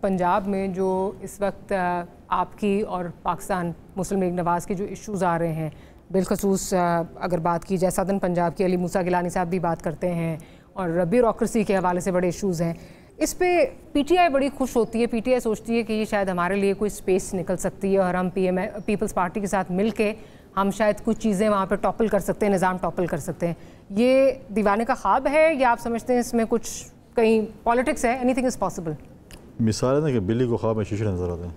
پنجاب میں جو اس وقت آپ کی اور پاکستان مسلم لیگ نواز کے جو ایشوز آ رہے ہیں، بالخصوص اگر بات کی جائے سدرن پنجاب کی علی موسیٰ گیلانی صاحب بھی بات کرتے ہیں اور بیوروکریسی کے حوالے سے بڑے ایشوز ہیں، اس پہ پی ٹی آئی بڑی خوش ہوتی ہے. پی ٹی آئی سوچتی ہے کہ یہ شاید ہمارے لیے کوئی سپیس نکل سکتی ہے اور ہم پیپلز پارٹی کے ساتھ مل کے ہم شاید کچھ چیزیں وہاں پہ ٹاپل کر سکتے ہیں، نظام ٹاپل کر سکتے ہیں. یہ دیوانے کا خواب ہے یا آپ سمجھتے ہیں اس میں کچھ کہیں پالیٹکس ہے؟ Any thing is possible. مثال ہے نا کہ بلی کو خواب میں شیشے نظر آتے ہیں.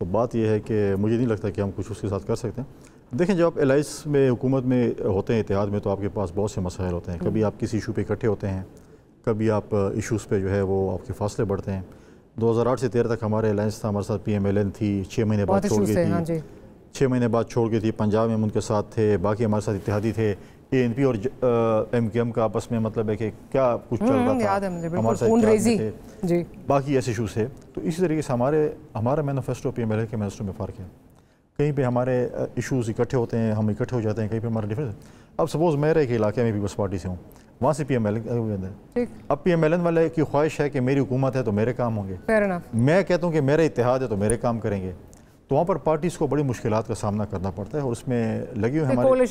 تو بات یہ ہے کہ مجھے نہیں لگتا کہ ہم کچھ اس کے ساتھ کر سکتے ہیں. دیکھیں جب آپ الائنس میں حکومت میں ہوتے ہیں، اتحاد میں، تو آپ کے پاس بہت سے مسائل ہوتے ہیں. کبھی آپ کسی ایشو پہ اکٹھے ہوتے ہیں، کبھی آپ ایشوز پہ جو ہے وہ آپ کے فاصلے بڑھتے ہیں. 2008 سے 13 تک ہمارے الائنس تھا، ہمارے ساتھ پی ایم ایل این تھی، 6 مہینے بعد چھوڑ گئی تھی. 6 مہینے بعد چھوڑ گئی تھی. پنجاب میں ان کے ساتھ تھے، باقی ہمارے ساتھ اتحادی تھے. اے این پی اور ایم کیو ایم کا آپس میں مطلب ہے کہ کیا کچھ چل رہا تھا، ہمارے ساتھ اتحاد تھے، باقی ایسے ایشوز تھے. تو اسی طریقے سے ہمارا manifesto P M L N کے مینیفیسٹو میں فرق ہے. کہیں پہ ہمارے ایشوز اکٹھے ہوتے ہیں، ہم اکٹھے ہو جاتے ہیں، کہیں پہ ہمارا ڈفرینس ہے. اب سپوز میں ایک علاقے میں پیپلز پارٹی سے ہوں، وہاں سے پی ایم ایل این ہے. اب پی ایم ایل این والے کی خواہش ہے کہ میری حکومت ہے تو میرے کام ہوں گے، میں کہتا ہوں کہ میرا اتحاد ہے تو میرے کام کریں گے. تو وہاں پر پارٹیز کو بڑی مشکلات کا سامنا کرنا پڑتا ہے اور اس میں لگی ہوئی ہمارے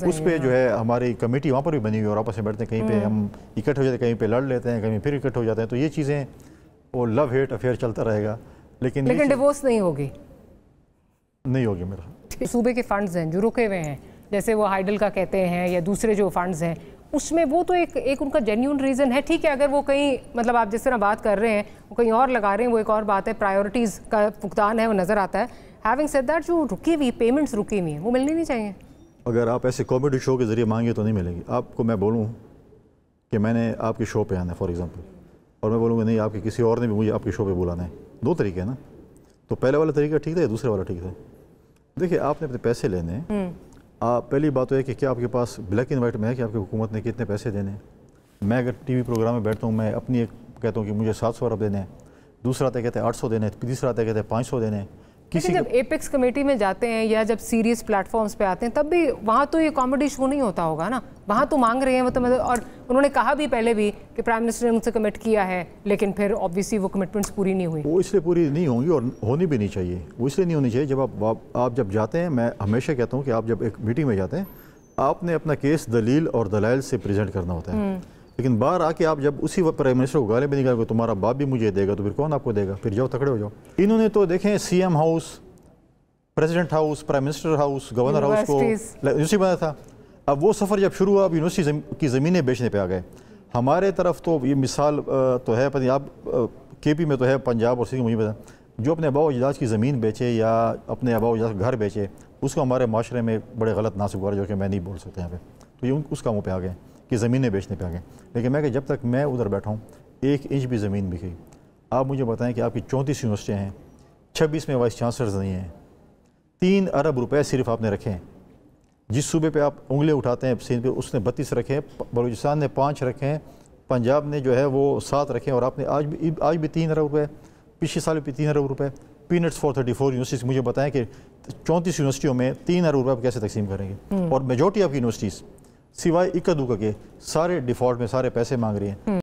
اس پہ جو ہے ہماری کمیٹی وہاں پر بھی بنی ہوئی اور آپس میں بیٹھتے ہیں. کہیں پہ ہم اکٹھے ہو جاتے ہیں، کہیں پہ لڑ لیتے ہیں، کہیں پھر اکٹھے ہو جاتے ہیں. تو یہ چیزیں وہ لو ہیٹ افیئر چلتا رہے گا، لیکن ڈیورس نہیں ہوگی میرا. صوبے کے فنڈز ہیں جو رکے ہوئے ہیں، جیسے وہ ہائیڈل کا کہتے ہیں یا دوسرے جو فنڈز ہیں، اس میں وہ تو ایک ان کا جینیون ریزن ہے. ٹھیک ہے، اگر وہ کہیں مطلب آپ جس طرح بات کر رہے ہیں وہ کہیں اور لگا رہے ہیں، وہ ایک اور بات ہے. پرائیورٹیز کا فقدان ہے وہ نظر آتا ہے. ہیونگ سیڈ دیٹ، جو رکی ہوئی پیمنٹس رکی ہوئی ہیں وہ ملنی نہیں چاہیے. اگر آپ ایسے کامیڈی شو کے ذریعے مانگے تو نہیں ملے گی. آپ کو میں بولوں کہ میں نے آپ کے شو پہ آنا ہے فار ایگزامپل، اور میں بولوں گا نہیں آپ کے کسی اور نے بھی مجھے آپ کے شو پہ بلانا ہے. دو طریقے ہیں نا. تو پہلے والا طریقہ ٹھیک تھا یا دوسرے والا ٹھیک تھا؟ دیکھیے آپ نے اپنے پیسے لینے ہیں. پہلی بات تو ہے کہ کیا آپ کے پاس بلیک اینڈ وائٹ میں ہے کہ آپ کی حکومت نے کتنے پیسے دینے ہیں. میں اگر ٹی وی پروگرام میں بیٹھتا ہوں، میں اپنی ایک کہتا ہوں کہ مجھے 700 ارب دینے ہیں، دوسرا آتا کہتے ہیں 800 دینے ہیں، تیسرا آتا کہتے ہیں 500 دینے ہیں. جب ایپیکس کمیٹی میں جاتے ہیں یا جب سیریس پلیٹ فارمز پہ آتے ہیں تب بھی وہاں تو یہ کامیڈی شو نہیں ہوتا ہوگا نا. وہاں تو مانگ رہے ہیں وہ تو، اور انہوں نے کہا بھی پہلے بھی کہ پرائم منسٹر نے ان سے کمٹ کیا ہے، لیکن پھر آبویسلی وہ کمٹمنٹس پوری نہیں ہوئی. وہ اس لیے پوری نہیں ہوں گی اور ہونی بھی نہیں چاہیے. وہ اس لیے نہیں ہونی چاہیے جب آپ جب جاتے ہیں، میں ہمیشہ کہتا ہوں کہ آپ جب ایک میٹنگ میں جاتے ہیں آپ نے اپنا کیس دلیل اور دلائل سے پریزنٹ کرنا ہوتا ہے. لیکن باہر آ کے آپ جب اسی وقت پرائم منسٹر کو گالیں بھی نکال گے، تمہارا باپ بھی مجھے دے گا تو پھر کون آپ کو دے گا؟ پھر جاؤ تکڑے ہو جاؤ. انہوں نے تو دیکھیں C M house, president house, prime minister house, governor house کو یونیورسٹی بنا تھا. اب وہ سفر جب شروع ہوا اب یونیورسٹی کی زمینیں بیچنے پہ آ گئے. ہمارے طرف تو یہ مثال تو ہے، پتہ آپ کے پی میں تو ہے، پنجاب اور سندھ مجھے پتا، جو اپنے آباء و اجداد کی زمین بیچے یا اپنے آباء و اجداد کا گھر بیچے، اس کو ہمارے معاشرے میں بڑے غلط ناسگوار جو کہ میں نہیں بول سکتا یہاں پہ. تو یہ اس کاموں پہ آ گئے کہ زمینیں بیچنے پہ آ گئے. لیکن میں کہ جب تک میں ادھر بیٹھا ہوں 1 انچ بھی زمین بکی. آپ مجھے بتائیں کہ آپ کی 34 یونیورسٹیاں ہیں، 26 میں وائس چانسلرز نہیں ہیں، 3 ارب روپے صرف آپ نے رکھے ہیں. جس صوبے پہ آپ انگلیں اٹھاتے ہیں سندھ پہ، اس نے 32 رکھے ہیں، بلوچستان نے 5 رکھے ہیں، پنجاب نے جو ہے وہ 7 رکھے ہیں. اور آپ نے آج بھی 3 ارب روپے، پچھلے سال بھی 3 ارب روپے. Paints for 34 universities. مجھے بتائیں کہ 34 یونیورسٹیوں میں 3 ارب روپے آپ کیسے تقسیم کریں گے؟ اور میجورٹی آف یونیورسٹیز سوائے اکا دوکا کے سارے ڈیفالٹ میں سارے پیسے مانگ رہی ہیں.